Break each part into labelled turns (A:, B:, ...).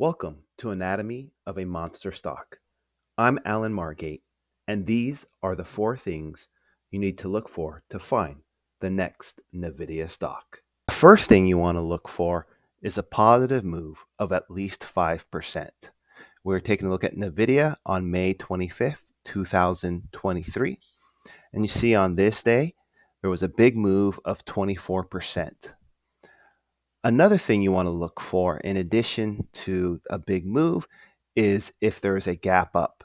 A: Welcome to Anatomy of a Monster Stock. I'm Alan Margate, and these are the four things you need to look for to find the next Nvidia stock. The first thing you want to look for is a positive move of at least 5%. We're taking a look at Nvidia on May 25th, 2023, and you see on this day, there was a big move of 24%. Another thing you want to look for, in addition to a big move, is if there is a gap up.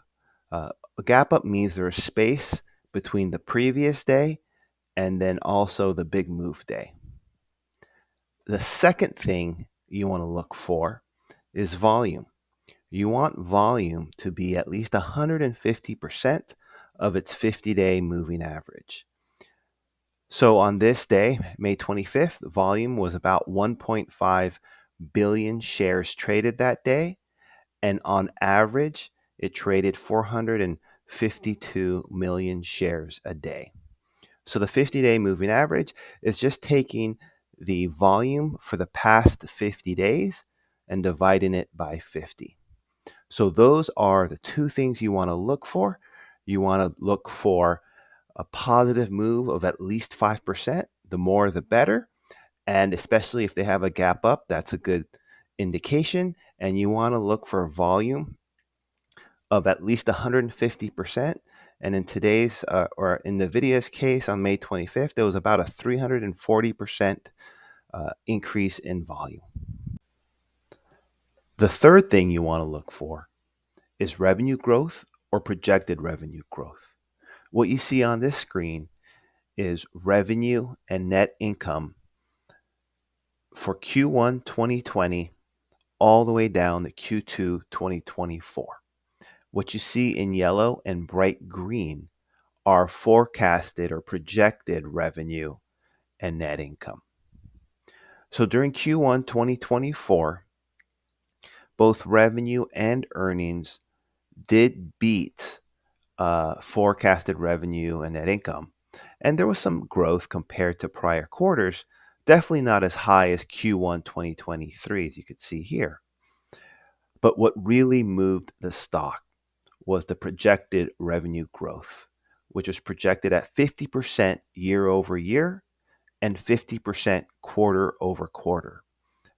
A: A gap up means there is space between the previous day and then also the big move day. The second thing you want to look for is volume. You want volume to be at least 150% of its 50-day moving average. So on this day, May 25th, volume was about 1.5 billion shares traded that day. And on average, it traded 452 million shares a day. So the 50-day moving average is just taking the volume for the past 50 days and dividing it by 50. So those are the two things you want to look for. You want to look for a positive move of at least 5%. The more, the better. And especially if they have a gap up, that's a good indication. And you want to look for a volume of at least 150%. And in today's, or in NVIDIA's case on May 25th, there was about a 340% increase in volume. The third thing you want to look for is revenue growth or projected revenue growth. What you see on this screen is revenue and net income for Q1 2020 all the way down to Q2 2024. What you see in yellow and bright green are forecasted or projected revenue and net income. So during Q1 2024, both revenue and earnings did beat forecasted revenue and net income. And there was some growth compared to prior quarters, definitely not as high as Q1 2023, as you could see here. But what really moved the stock was the projected revenue growth, which was projected at 50% year over year and 50% quarter over quarter.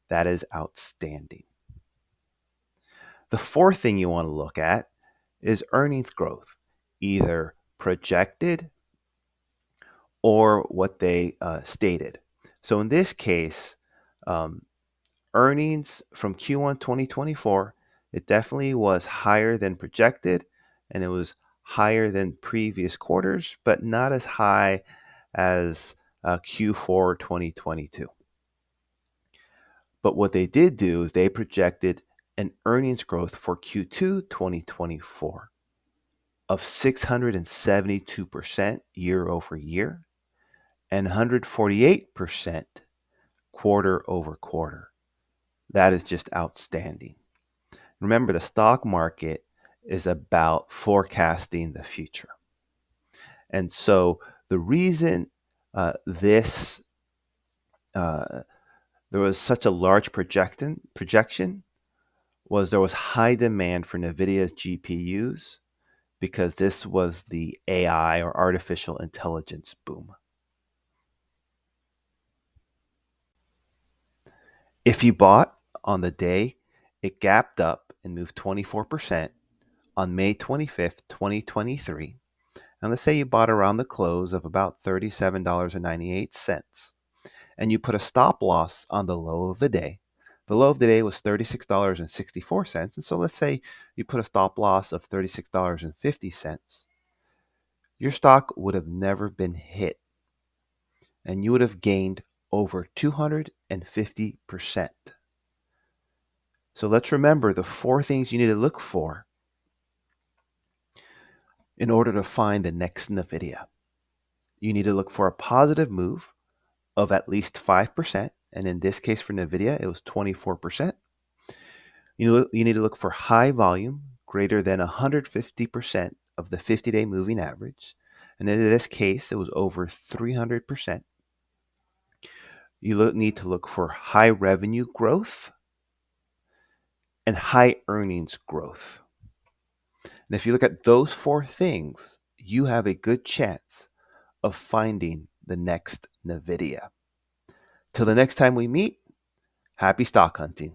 A: That is outstanding. The fourth thing you want to look at is earnings growth, either projected or what they stated. So in this case, earnings from Q1 2024, it definitely was higher than projected, and it was higher than previous quarters, but not as high as Q4 2022. But what they did do is they projected an earnings growth for Q2 2024 of 672% year over year and 148% quarter over quarter. That is just outstanding. Remember, the stock market is about forecasting the future. And so the reason there was such a large projection was there was high demand for NVIDIA's GPUs because this was the AI or artificial intelligence boom. If you bought on the day it gapped up and moved 24% on May 25th, 2023, and let's say you bought around the close of about $37.98, and you put a stop loss on the low of the day. The low of the day was $36.64, and so let's say you put a stop loss of $36.50. Your stock would have never been hit, and you would have gained over 250%. So let's remember the four things you need to look for in order to find the next NVIDIA. You need to look for a positive move of at least 5%. And in this case for NVIDIA, it was 24%. You need to look for high volume, greater than 150% of the 50-day moving average. And in this case, it was over 300%. You need to look for high revenue growth. and high earnings growth. And if you look at those four things, you have a good chance of finding the next Nvidia. Till the next time we meet, happy stock hunting.